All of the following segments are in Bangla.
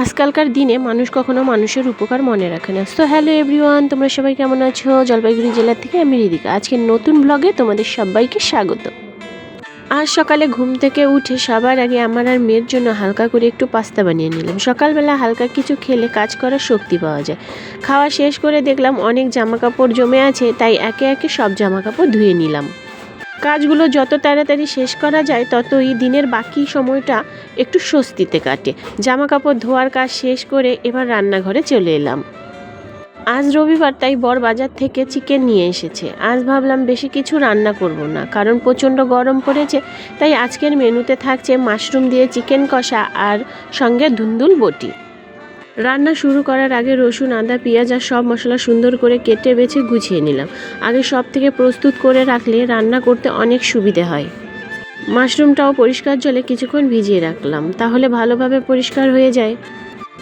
আজকালকার দিনে মানুষ কখনো মানুষের উপকার মনে রাখে না। সো হ্যালো এভরিওয়ান, তোমরা সবাই কেমন আছো? জলপাইগুড়ি জেলা থেকে আমি রিদিকা। আজকে নতুন ব্লগে তোমাদের সবাইকে স্বাগত। আজ সকালে ঘুম থেকে উঠে সবার আগে আমার আর মেয়ের জন্য হালকা করে একটু পাস্তা বানিয়ে নিলাম। সকালবেলা হালকা কিছু খেলে কাজ করার শক্তি পাওয়া যায়। খাওয়া শেষ করে দেখলাম অনেক জামাকাপড় জমে আছে, তাই একে একে সব জামাকাপড় ধুয়ে নিলাম। কাজগুলো যত তাড়াতাড়ি শেষ করা যায় ততই দিনের বাকি সময়টা একটু স্বস্তিতে কাটে। জামা কাপড় ধোয়ার কাজ শেষ করে এবার রান্নাঘরে চলে এলাম। আজ রবিবার, তাই বর বাজার থেকে চিকেন নিয়ে এসেছে। আজ ভাবলাম বেশি কিছু রান্না করব না, কারণ প্রচণ্ড গরম পড়েছে। তাই আজকের মেনুতে থাকছে মাশরুম দিয়ে চিকেন কষা আর সঙ্গে ধুন্দুল বটি। রান্না শুরু করার আগে রসুন, আদা, পেঁয়াজ আর সব মশলা সুন্দর করে কেটে বেছে গুছিয়ে নিলাম। আগে সব থেকে প্রস্তুত করে রাখলে রান্না করতে অনেক সুবিধে হয়। মাশরুমটাও পরিষ্কার জলে কিছুক্ষণ ভিজিয়ে রাখলাম, তাহলে ভালোভাবে পরিষ্কার হয়ে যায়।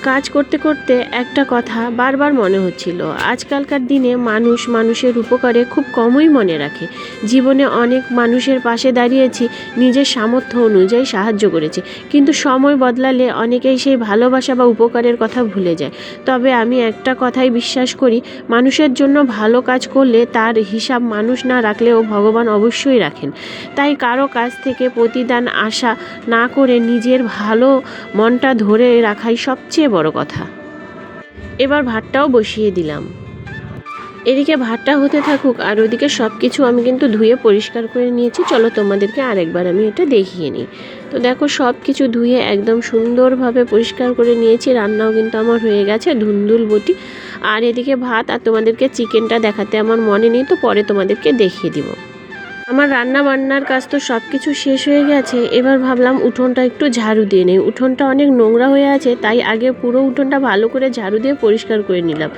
কাজ করতে করতে একটা কথা বারবার মনে হচ্ছিল, আজকালকার দিনে মানুষ মানুষের উপকারে খুব কমই মনে রাখে। জীবনে অনেক মানুষের পাশে দাঁড়িয়েছি, নিজের সামর্থ্য অনুযায়ী সাহায্য করেছি, কিন্তু সময় বদলালে অনেকেই সেই ভালোবাসা বা উপকারের কথা ভুলে যায়। তবে আমি একটা কথাই বিশ্বাস করি, মানুষের জন্য ভালো কাজ করলে তার হিসাব মানুষ না রাখলেও ভগবান অবশ্যই রাখেন। তাই কারো কাছ থেকে প্রতিদান আশা না করে নিজের ভালো মনটা ধরে রাখাই সবচেয়ে বড় কথা। এবার ভাতটাও বসিয়ে দিলাম। এদিকে ভাতটা হতে থাকুক, আর ওদিকে সব কিছু আমি কিন্তু ধুয়ে পরিষ্কার করে নিয়েছি। চলো তোমাদেরকে আরেকবার আমি এটা দেখিয়ে নিই। তো দেখো, সব কিছু ধুয়ে একদম সুন্দরভাবে পরিষ্কার করে নিয়েছি। রান্নাও কিন্তু আমার হয়ে গেছে, ধুন্দুল বটি। আর এদিকে ভাত, আর তোমাদেরকে চিকেনটা দেখাতে আমার মনে নেই, তো পরে তোমাদেরকে দেখিয়ে দিব। আমার রান্না বান্নার কাজ তো সব কিছু শেষ হয়ে গেছে। এবার ভাবলাম উঠোনটা একটু ঝাড়ু দিয়ে নেই। উঠোনটা অনেক নোংরা হয়ে আছে, তাই আগে পুরো উঠোনটা ভালো করে ঝাড়ু দিয়ে পরিষ্কার করে নিলাম।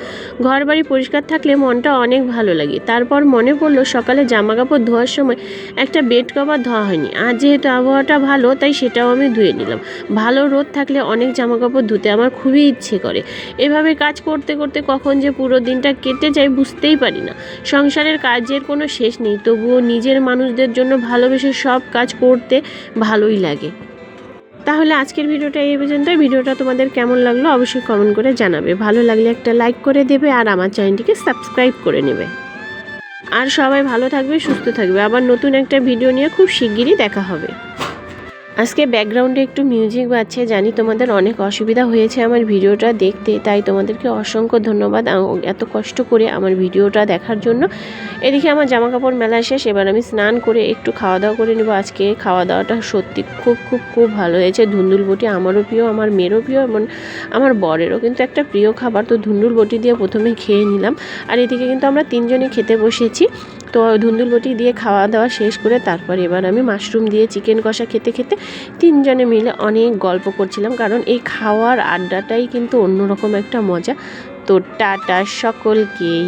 ঘর বাড়ি পরিষ্কার থাকলে মনটা অনেক ভালো লাগে। তারপর মনে পড়লো সকালে জামা কাপড় ধোয়ার সময় একটা বেড কভার ধোয়া হয়নি। আর যেহেতু আবহাওয়াটা ভালো, তাই সেটাও আমি ধুয়ে নিলাম। ভালো রোদ থাকলে অনেক জামা কাপড় ধুতে আমার খুবই ইচ্ছে করে। এভাবে কাজ করতে করতে কখন যে পুরো দিনটা কেটে যায় বুঝতেই পারি না। সংসারের কাজের কোনো শেষ নেই, তবুও নিজের মানুষদের জন্য ভালোবেসে সব কাজ করতে ভালোই লাগে। তাহলে আজকের ভিডিওটা এই পর্যন্ত। ভিডিওটা তোমাদের কেমন লাগলো অবশ্যই কমেন্ট করে জানাবে। ভালো লাগলে একটা লাইক করে দেবে, আর আমার চ্যানেলটিকে সাবস্ক্রাইব করে নেবে। আর সবাই ভালো থাকবে, সুস্থ থাকবে। আবার নতুন একটা ভিডিও নিয়ে খুব শিগগিরই দেখা হবে। আজকে ব্যাকগ্রাউন্ডে একটু মিউজিক বাজছে, জানি তোমাদের অনেক অসুবিধা হয়েছে আমার ভিডিওটা দেখতে, তাই তোমাদেরকে অসংখ্য ধন্যবাদ এত কষ্ট করে আমার ভিডিওটা দেখার জন্য। এদিকে আমার জামা কাপড় মেলা শেষ, এবার আমি স্নান করে একটু খাওয়া দাওয়া করে নেবো। আজকে খাওয়া দাওয়াটা সত্যি খুব খুব খুব ভালো হয়েছে। ধুন্দুল বটি আমারও প্রিয়, আমার মেয়েরও প্রিয়, এবং আমার বরেরও কিন্তু একটা প্রিয় খাবার। তো ধুন্দুল বটি দিয়ে প্রথমে খেয়ে নিলাম। আর এদিকে কিন্তু আমরা তিনজনই খেতে বসেছি। তো ধুন্দুল বটি দিয়ে খাওয়া দাওয়া শেষ করে তারপর এবার আমি মাশরুম দিয়ে চিকেন কষা খেতে খেতে তিনজনে মিলে অনেক গল্প করছিলাম, কারণ এই খাওয়ার আড্ডাটাই কিন্তু অন্যরকম একটা মজা। তো টাটা সকলকেই।